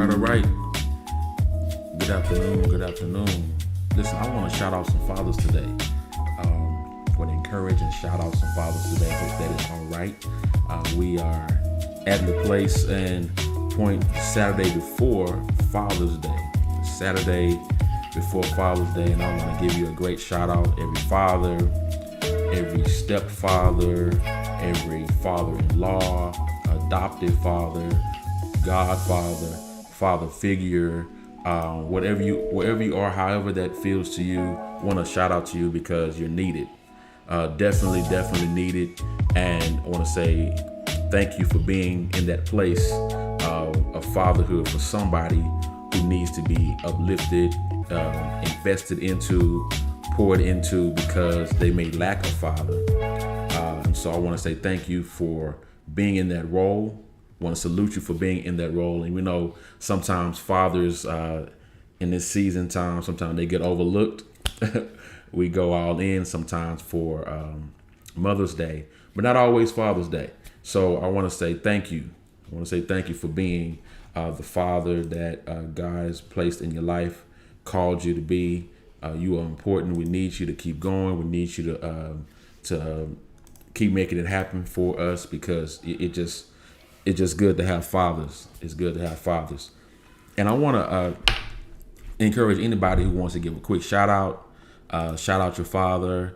All right. Good afternoon. Good afternoon. Listen, I want to shout out some fathers today. Want to encourage and shout out some fathers today. Hope that is all right. We are at the place and point Saturday before Father's Day. Saturday before Father's Day, and I want to give you a great shout out. Every father, every stepfather, every father-in-law, adopted father, godfather, father figure, wherever you are, however that feels to you, want to shout out to you because you're needed. Definitely needed. And I want to say thank you for being in that place of fatherhood for somebody who needs to be uplifted, invested into, poured into because they may lack a father. And so I want to say thank you for being in that role. I want to salute you for being in that role. And we know sometimes fathers in this season time, sometimes they get overlooked. We go all in sometimes for Mother's Day, but not always Father's Day. So I want to say thank you. I want to say thank you for being the father that God has placed in your life, called you to be. You are important. We need you to keep going. We need you to keep making it happen for us because it's just good to have fathers. It's good to have fathers. And I want to encourage anybody who wants to give a quick shout out your father,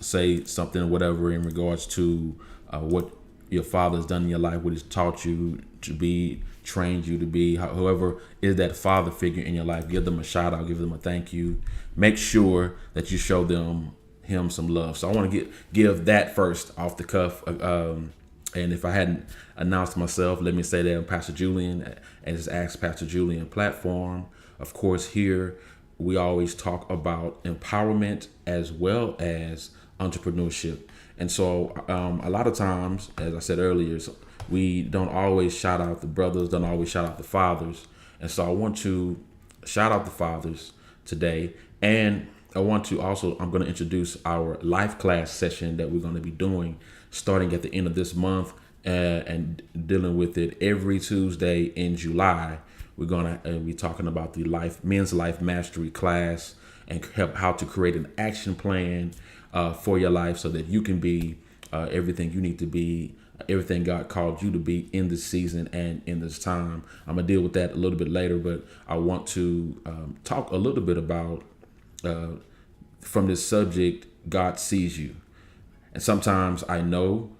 say something, whatever, in regards to what your father's done in your life, what he's taught you to be, trained you to be, however is that father figure in your life. Give them a shout out, give them a thank you. Make sure that you show him some love. So I want to give that first off the cuff. And if I hadn't announced myself, let me say that I'm Pastor Julian, and it's Ask Pastor Julian platform. Of course, here we always talk about empowerment as well as entrepreneurship. And so a lot of times, as I said earlier, we don't always shout out the brothers, don't always shout out the fathers. And so I want to shout out the fathers today. And I'm going to introduce our life class session that we're going to be doing starting at the end of this month and dealing with it every Tuesday in July. We're gonna be talking about the men's life mastery class and how to create an action plan for your life so that you can be everything you need to be, everything God called you to be in this season and in this time. I'm gonna deal with that a little bit later, but I want to talk a little bit about from this subject, God sees you. And sometimes I know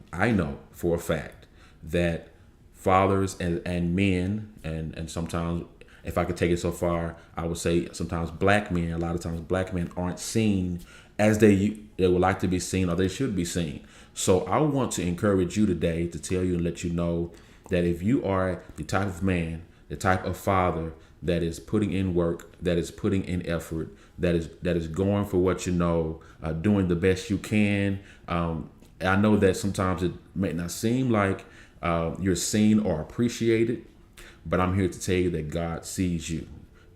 for a fact that fathers and men, and sometimes, if I could take it so far, I would say sometimes black men, a lot of times black men aren't seen as they would like to be seen, or they should be seen. So I want to encourage you today to tell you and let you know that if you are the type of man, the type of father that is putting in work, that is putting in effort, that is going for what you know, doing the best you can. I know that sometimes it may not seem like you're seen or appreciated, but I'm here to tell you that God sees you.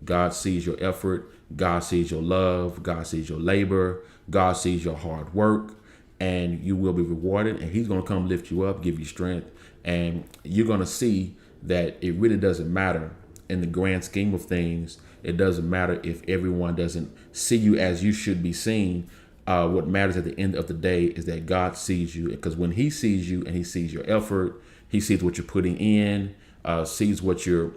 God sees your effort. God sees your love. God sees your labor. God sees your hard work, and you will be rewarded. And he's going to come lift you up, give you strength. And you're going to see that it really doesn't matter in the grand scheme of things. It doesn't matter if everyone doesn't see you as you should be seen. What matters at the end of the day is that God sees you, because when he sees you and he sees your effort, he sees what you're putting in, sees what you're,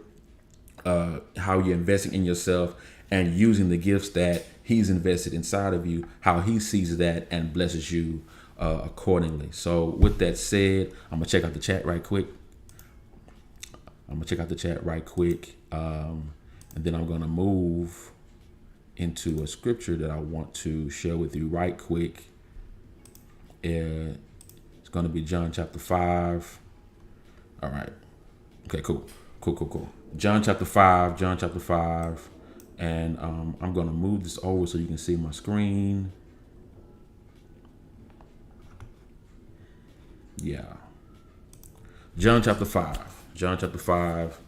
how you're investing in yourself and using the gifts that he's invested inside of you, how he sees that and blesses you accordingly. So with that said, I'm gonna check out the chat right quick. And then I'm gonna move into a scripture that I want to share with you right quick. It's gonna be John chapter 5. All right. Okay, cool. John chapter 5. And I'm going to move this over so you can see my screen. Yeah. John chapter 5.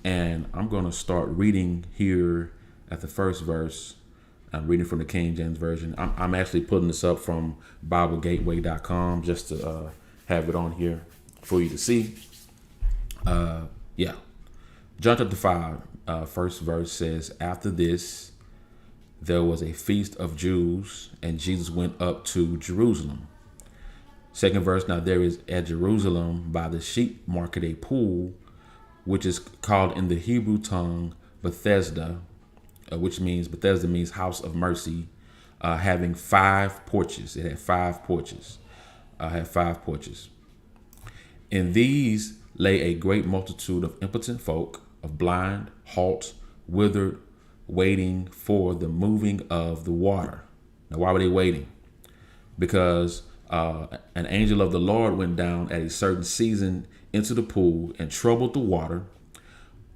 And I'm going to start reading here at the first verse. I'm reading from the King James Version. I'm actually putting this up from BibleGateway.com just to have it on here for you to see. Yeah. John chapter 5, first verse says, "After this, there was a feast of Jews, and Jesus went up to Jerusalem." Second verse, "Now there is at Jerusalem by the sheep market a pool, which is called in the Hebrew tongue Bethesda," Bethesda means house of mercy, having 5 porches. It had 5 porches. In these lay a great multitude of impotent folk, of blind, halt, withered, waiting for the moving of the water. Now, why were they waiting? Because an angel of the Lord went down at a certain season into the pool and troubled the water.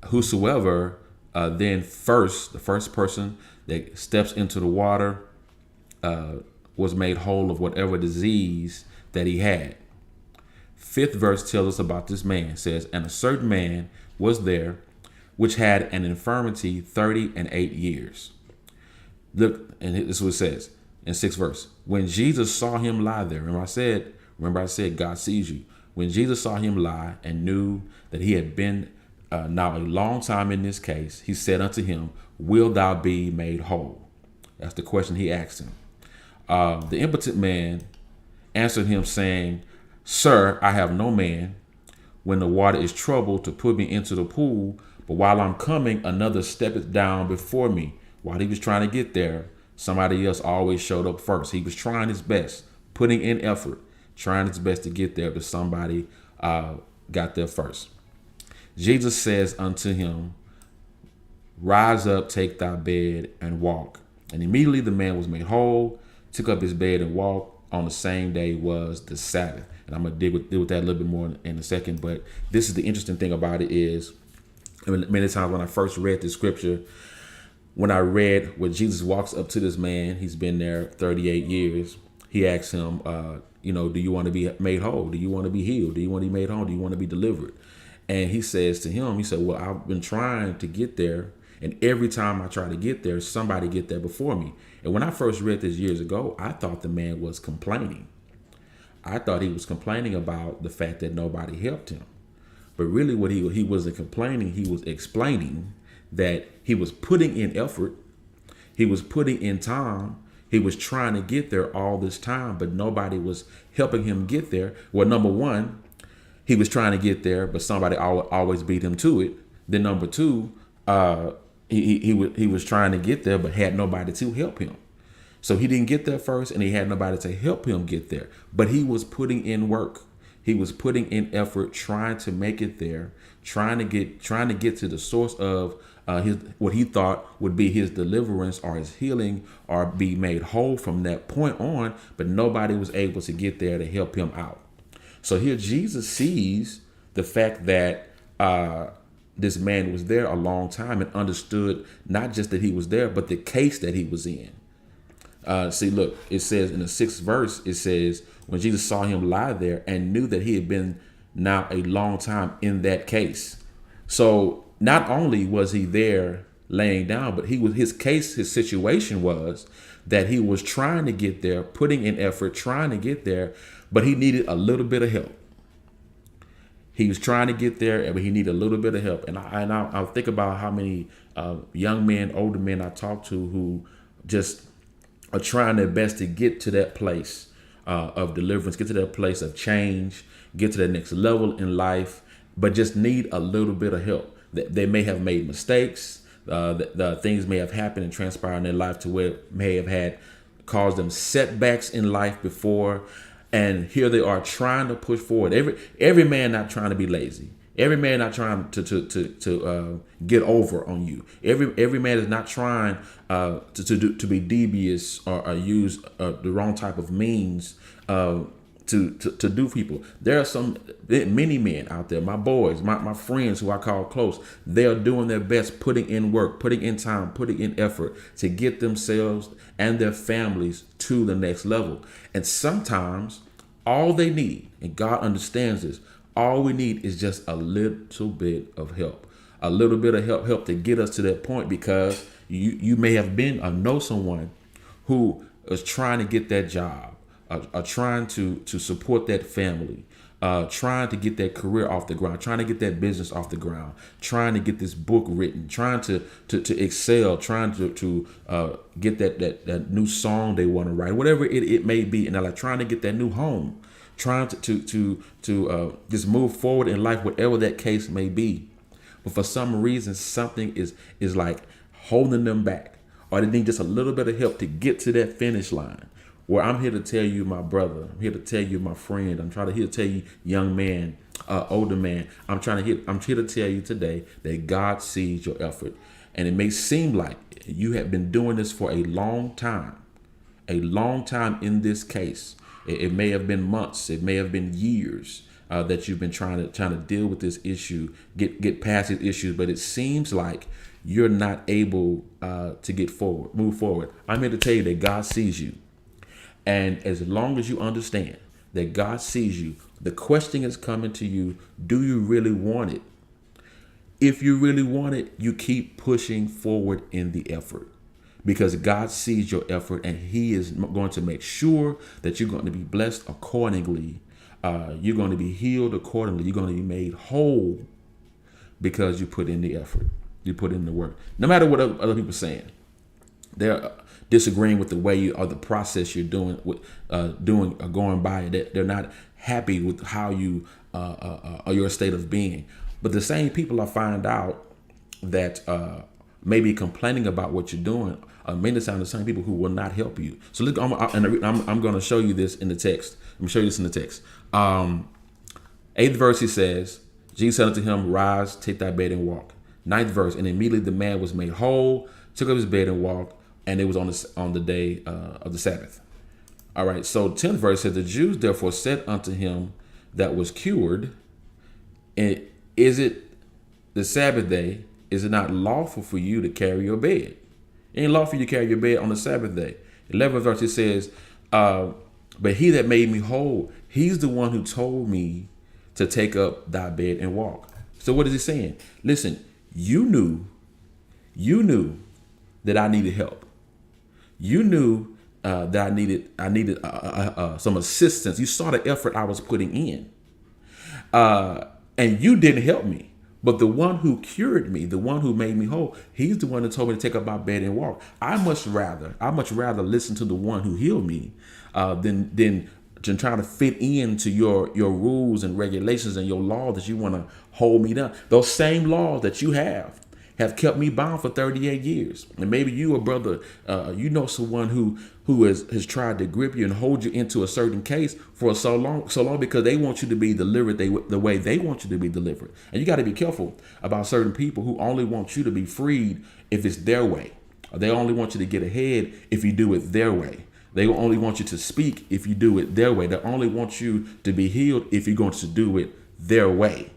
Whosoever the first person that steps into the water was made whole of whatever disease that he had. 5th verse tells us about this man. It says, "And a certain man was there, which had an infirmity 38 years." Look, and this is what it says in 6th verse. "When Jesus saw him lie there," remember I said God sees you. "When Jesus saw him lie and knew that he had been now a long time in this case, he said unto him, Will thou be made whole?" That's the question he asked him. The impotent man answered him, saying, "Sir, I have no man when the water is troubled to put me into the pool, but while I'm coming, another steppeth down before me." While he was trying to get there, somebody else always showed up first. He was trying his best, putting in effort, trying his best to get there, but somebody got there first. Jesus says unto him, "Rise up, take thy bed, and walk." And immediately the man was made whole, took up his bed and walked. On the same day was the Sabbath. And I'm going to deal with that a little bit more in a second. But this is the interesting thing about it is, many times when I first read the scripture, when I read where Jesus walks up to this man, he's been there 38 years. He asks him, do you want to be made whole? Do you want to be healed? Do you want to be made whole? Do you want to be delivered? And he says to him, he said, "Well, I've been trying to get there. And every time I try to get there, somebody get there before me." And when I first read this years ago, I thought the man was complaining. I thought he was complaining about the fact that nobody helped him. But really what he wasn't complaining, he was explaining that he was putting in effort, he was putting in time, he was trying to get there all this time, but nobody was helping him get there. Well, number one, he was trying to get there, but somebody always beat him to it. Then number two, he was trying to get there, but had nobody to help him. So he didn't get there first, and he had nobody to help him get there. But he was putting in work. He was putting in effort, trying to make it there, trying to get to the source of his what he thought would be his deliverance or his healing or be made whole from that point on. But nobody was able to get there to help him out. So here Jesus sees the fact that this man was there a long time and understood not just that he was there, but the case that he was in. See, look, it says in the 6th verse, it says, when Jesus saw him lie there and knew that he had been now a long time in that case. So not only was he there laying down, but his situation was that he was trying to get there, putting in effort, trying to get there, but he needed a little bit of help. He was trying to get there, but he needed a little bit of help. And I think about how many young men, older men I talk to who just are trying their best to get to that place of deliverance, get to that place of change, get to that next level in life, but just need a little bit of help. They may have made mistakes. The things may have happened and transpired in their life to where it may have had caused them setbacks in life before. And here they are trying to push forward. Every man not trying to be lazy. Every man not trying to get over on you. Every man is not trying to be devious or use the wrong type of means to do people. There are many men out there, my boys, my friends who I call close. They are doing their best, putting in work, putting in time, putting in effort to get themselves and their families to the next level. And sometimes all they need, and God understands this, all we need is just a little bit of help, a little bit of help to get us to that point, because you may have been or know someone who is trying to get that job, trying to support that family, trying to get that career off the ground, trying to get that business off the ground, trying to get this book written, trying to excel, trying to get that new song they want to write, whatever it may be, and they're like trying to get that new home, trying to just move forward in life, whatever that case may be. But for some reason, something is like holding them back, or they need just a little bit of help to get to that finish line. Well, I'm here to tell you, my brother, I'm here to tell you, my friend, I'm here to tell you, young man, older man, I'm here to tell you today that God sees your effort. And it may seem like you have been doing this for a long time in this case. It may have been months, it may have been years that you've been trying to deal with this issue, get past these issues, but it seems like you're not able to move forward. I'm here to tell you that God sees you. And as long as you understand that God sees you, the question is coming to you, do you really want it? If you really want it, you keep pushing forward in the effort, because God sees your effort and he is going to make sure that you're going to be blessed accordingly. You're going to be healed accordingly. You're going to be made whole because you put in the effort. You put in the work. No matter what other people are saying, they're disagreeing with the way you or the process you're doing or going by it. They're not happy with how you or your state of being. But the same people I find out that maybe complaining about what you're doing many times the same people who will not help you. So look, I'm going to show you this in the text. Let me show you this in the text. 8th verse, he says, Jesus said unto him, rise, take thy bed and walk. 9th verse, and immediately the man was made whole, took up his bed and walked, and it was on the day of the Sabbath. All right, so 10th verse says, the Jews therefore said unto him that was cured, and is it the Sabbath day? Is it not lawful for you to carry your bed? It ain't lawful for you to carry your bed on the Sabbath day. 11th verse, it says, but he that made me whole, he's the one who told me to take up thy bed and walk. So what is he saying? Listen, you knew that I needed help. You knew that I needed some assistance. You saw the effort I was putting in, and you didn't help me. But the one who cured me, the one who made me whole, he's the one that told me to take up my bed and walk. I much rather listen to the one who healed me than trying to fit into your rules and regulations and your law that you want to hold me down. Those same laws that you have kept me bound for 38 years. And maybe you, a brother, you know someone who has tried to grip you and hold you into a certain case for so long because they want you to be delivered the way they want you to be delivered. And you got to be careful about certain people who only want you to be freed if it's their way. They only want you to get ahead if you do it their way. They only want you to speak if you do it their way. They only want you to be healed if you're going to do it their way.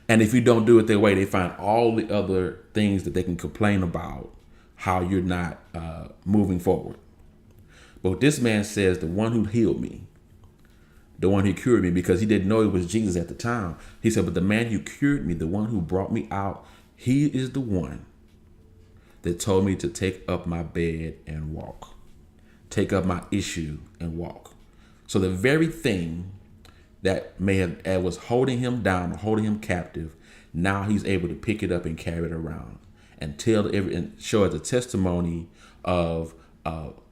And if you don't do it their way, they find all the other things that they can complain about how you're not moving forward. But this man says the one who healed me, the one who cured me, because he didn't know it was Jesus at the time. He said, but the man who cured me, the one who brought me out, he is the one that told me to take up my bed and walk. Take up my issue and walk. So the very thing that was holding him down, holding him captive, now he's able to pick it up and carry it around and and show as a testimony of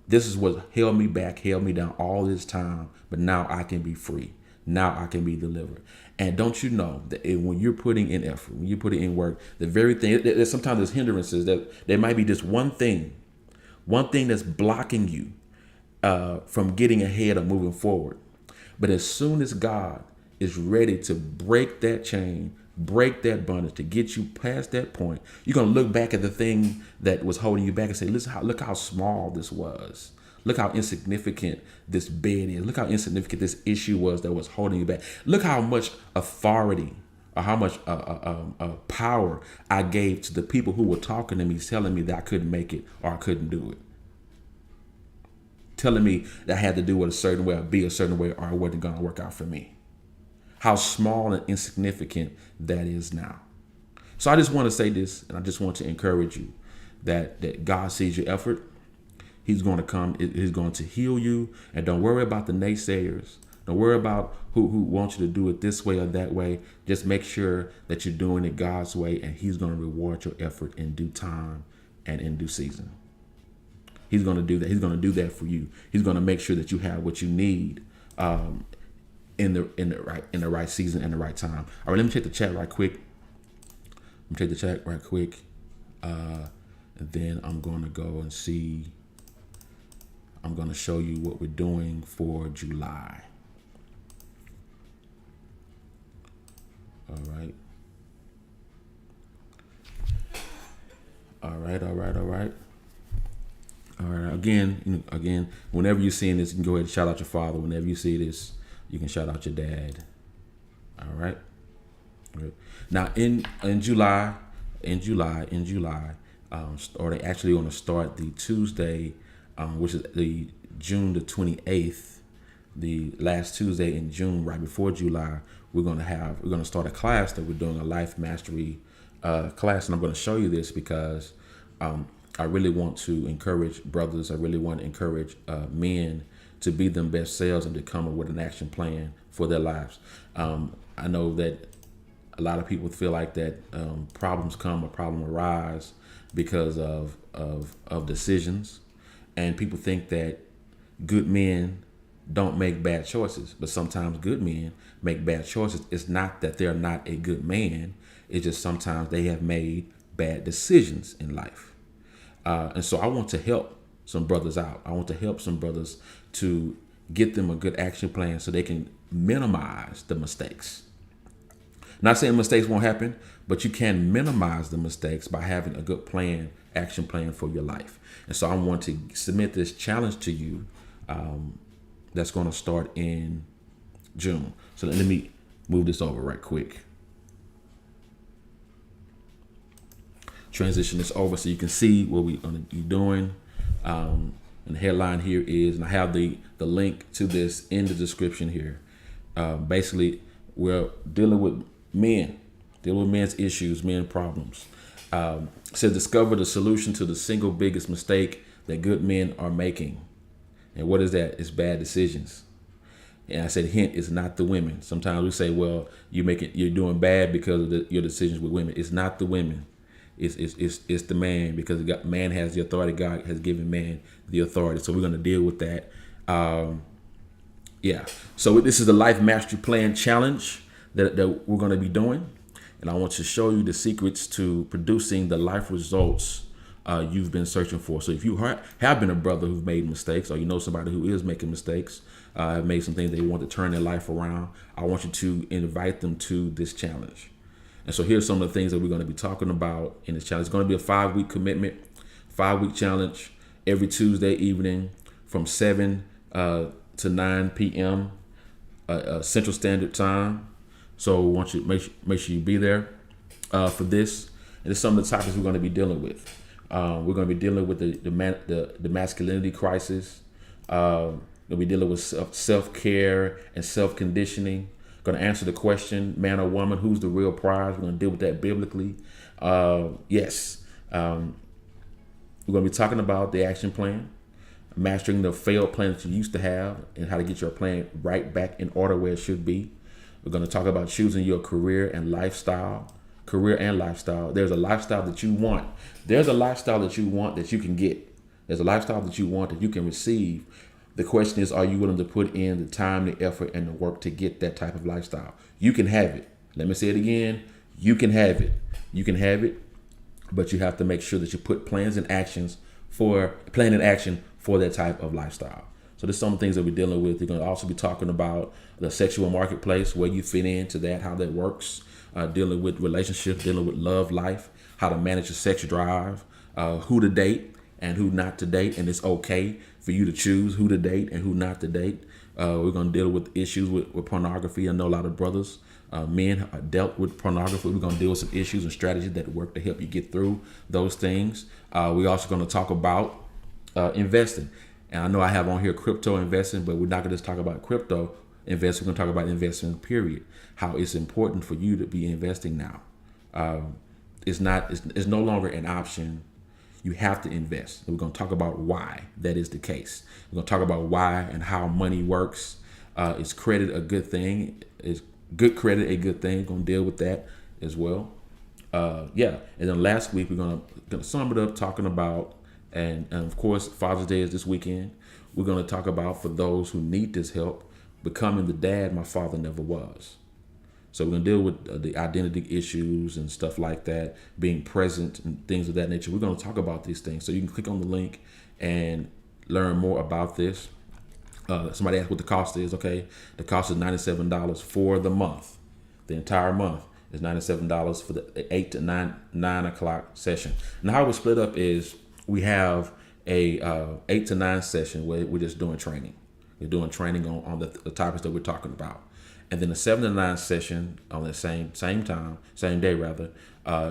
this is what held me back, held me down all this time, but now I can be free. Now I can be delivered. And don't you know that when you're putting in effort, when you're putting in work, the very thing, there's sometimes there's hindrances, that there might be just one thing that's blocking you from getting ahead or moving forward. But as soon as God is ready to break that chain, break that bondage, to get you past that point, you're going to look back at the thing that was holding you back and say, listen, look how small this was. Look how insignificant this bed is. Look how insignificant this issue was that was holding you back. Look how much authority or how much power I gave to the people who were talking to me, telling me that I couldn't make it or I couldn't do it. Telling me that I had to do it a certain way or be a certain way or it wasn't going to work out for me. How small and insignificant that is now. So I just want to say this, and I just want to encourage you that God sees your effort. He's going to come. He's going to heal you. And don't worry about the naysayers. Don't worry about who wants you to do it this way or that way. Just make sure that you're doing it God's way, and he's going to reward your effort in due time and in due season. He's going to do that. He's going to do that for you. He's going to make sure that you have what you need in the right season and the right time. All right, let me check the chat right quick. And then I'm going to go and see. I'm going to show you what we're doing for July. All right. Again, whenever you're seeing this, you can go ahead and shout out your father. Whenever you see this, you can shout out your dad. All right. Now in July, or they actually going to start the Tuesday, which is the June the 28th, the last Tuesday in June, right before July. We're going to start a class that we're doing, a life mastery class, and I'm going to show you this because I really want to encourage brothers. I really want to encourage men to be them best selves and to come up with an action plan for their lives. I know that a lot of people feel like that problems arise because of decisions, and people think that good men don't make bad choices, but sometimes good men make bad choices. It's not that they're not a good man. It's just sometimes they have made bad decisions in life. And so I want to help some brothers out. I want to help some brothers to get them a good action plan so they can minimize the mistakes. Not saying mistakes won't happen, but you can minimize the mistakes by having a good plan, action plan for your life. And so I want to submit this challenge to you that's going to start in June. So let me move this over right quick. Transition this over so you can see what we're going to be doing. And the headline here is, and I have the link to this in the description here. Basically, we're dealing with men's issues, men problems. It says discover the solution to the single biggest mistake that good men are making. And what is that? It's bad decisions. And I said, hint, it's not the women. Sometimes we say, well, you're doing bad because of your decisions with women. It's not the women. It's the man, because man has the authority. God has given man the authority. So we're going to deal with that. Yeah. So this is the Life Mastery Plan Challenge that we're going to be doing. And I want to show you the secrets to producing the life results you've been searching for. So if you have been a brother who's made mistakes, or you know somebody who is making mistakes, have made some things they want to turn their life around, I want you to invite them to this challenge. And so here's some of the things that we're going to be talking about in this challenge. It's going to be a 5-week commitment, 5-week challenge every Tuesday evening from 7 to 9 p.m. Central Standard Time. So I want you to make sure you be there for this. And this is some of the topics we're going to be dealing with. We're going to be dealing with the masculinity crisis. We'll be dealing with self-care and self-conditioning. Going to answer the question, man or woman, who's the real prize? We're going to deal with that biblically. Yes. We're going to be talking about the action plan, mastering the failed plan that you used to have, and how to get your plan right back in order where it should be. We're going to talk about choosing your career and lifestyle. There's a lifestyle that you want. There's a lifestyle that you want that you can get. There's a lifestyle that you want that you can receive. The question is, are you willing to put in the time, the effort, and the work to get that type of lifestyle? You can have it. Let me say it again. You can have it. You can have it, but you have to make sure that you put plan in action for that type of lifestyle. So there's some things that we're dealing with. You're going to also be talking about the sexual marketplace, where you fit into that, how that works, dealing with relationships, dealing with love life, how to manage your sex drive, who to date and who not to date. And it's okay for you to choose who to date and who not to date. We're going to deal with issues with pornography. I know a lot of brothers, men are dealt with pornography. We're going to deal with some issues and strategies that work to help you get through those things. We're also going to talk about investing. And I know I have on here crypto investing, but we're not going to just talk about crypto investing. We're going to talk about investment, period. How it's important for you to be investing now. It's no longer an option. You have to invest. And we're going to talk about why that is the case. We're going to talk about why and how money works. Is credit a good thing? Is good credit a good thing? We're going to deal with that as well. Yeah. And then last week, we're going to sum it up talking about, and of course, Father's Day is this weekend. We're going to talk about, for those who need this help, becoming the dad my father never was. So we're going to deal with the identity issues and stuff like that, being present and things of that nature. We're going to talk about these things. So you can click on the link and learn more about this. Somebody asked what the cost is. Okay, the cost is $97 for the month. The entire month is $97 for the 8 to 9 o'clock session. Now how we split up is we have a 8 to 9 session where we're just doing training. We're doing training on the topics that we're talking about. And then the 7 to 9 session on the same day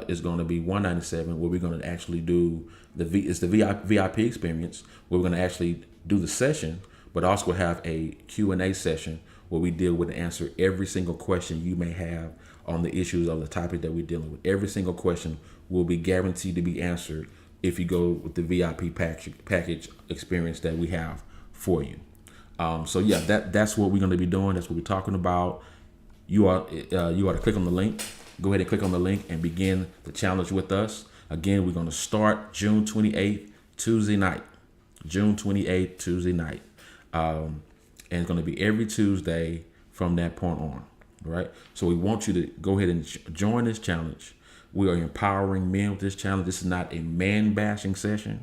is going to be $197, where we're going to actually do the VIP experience, where we're going to actually do the session, but also have a Q&A session where we deal with and answer every single question you may have on the issues of the topic that we're dealing with. Every single question will be guaranteed to be answered if you go with the VIP package experience that we have for you. So yeah, that's what we're going to be doing. That's what we're talking about. You are to click on the link. Go ahead and click on the link and begin the challenge with us. Again, we're going to start June 28th, Tuesday night. June 28th, Tuesday night. And it's going to be every Tuesday from that point on. Right? So we want you to go ahead and join this challenge. We are empowering men with this challenge. This is not a man bashing sessions.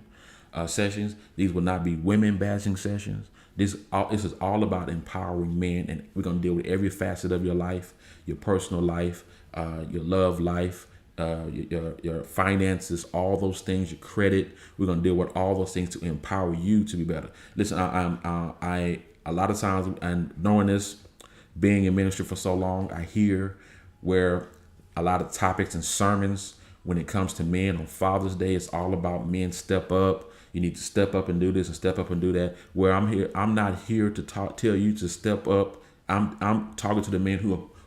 These will not be women bashing sessions. This is all about empowering men, and we're going to deal with every facet of your life, your personal life, your love life, your finances, all those things, your credit. We're going to deal with all those things to empower you to be better. Listen, I a lot of times, and knowing this, being in ministry for so long, I hear where a lot of topics and sermons when it comes to men on Father's Day, it's all about men step up. You need to step up and do this and step up and do that. Where I'm not here to tell you to step up. I'm talking to the men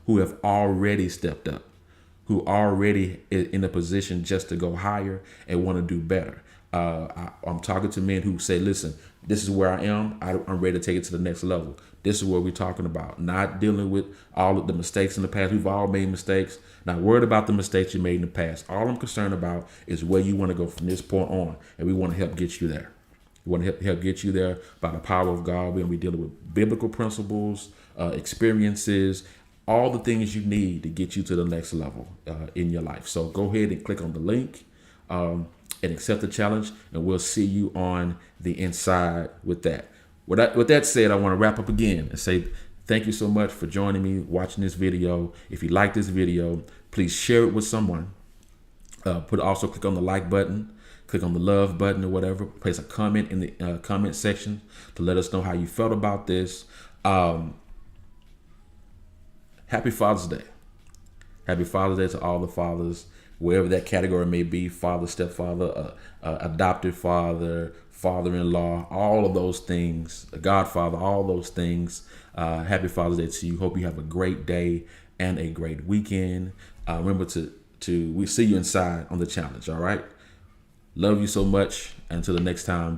who have already stepped up, who already is in a position just to go higher and want to do better. I'm talking to men who say, listen, this is where I am. I'm ready to take it to the next level. This is what we're talking about. Not dealing with all of the mistakes in the past. We've all made mistakes. Not worried about the mistakes you made in the past. All I'm concerned about is where you want to go from this point on. And we want to help get you there. We want to help get you there by the power of God. We're going to be dealing with biblical principles, experiences, all the things you need to get you to the next level in your life. So go ahead and click on the link and accept the challenge, and we'll see you on the inside with that. With that said, I want to wrap up again and say thank you so much for joining me, watching this video. If you like this video, please share it with someone. Also click on the like button, click on the love button or whatever. Place a comment in the comment section to let us know how you felt about this. Happy Father's Day. Happy Father's Day to all the fathers, wherever that category may be: father, stepfather, adopted father, father-in-law, all of those things, a godfather, all those things. Happy Father's Day to you. Hope you have a great day and a great weekend. Remember we see you inside on the challenge. All right. Love you so much. Until the next time.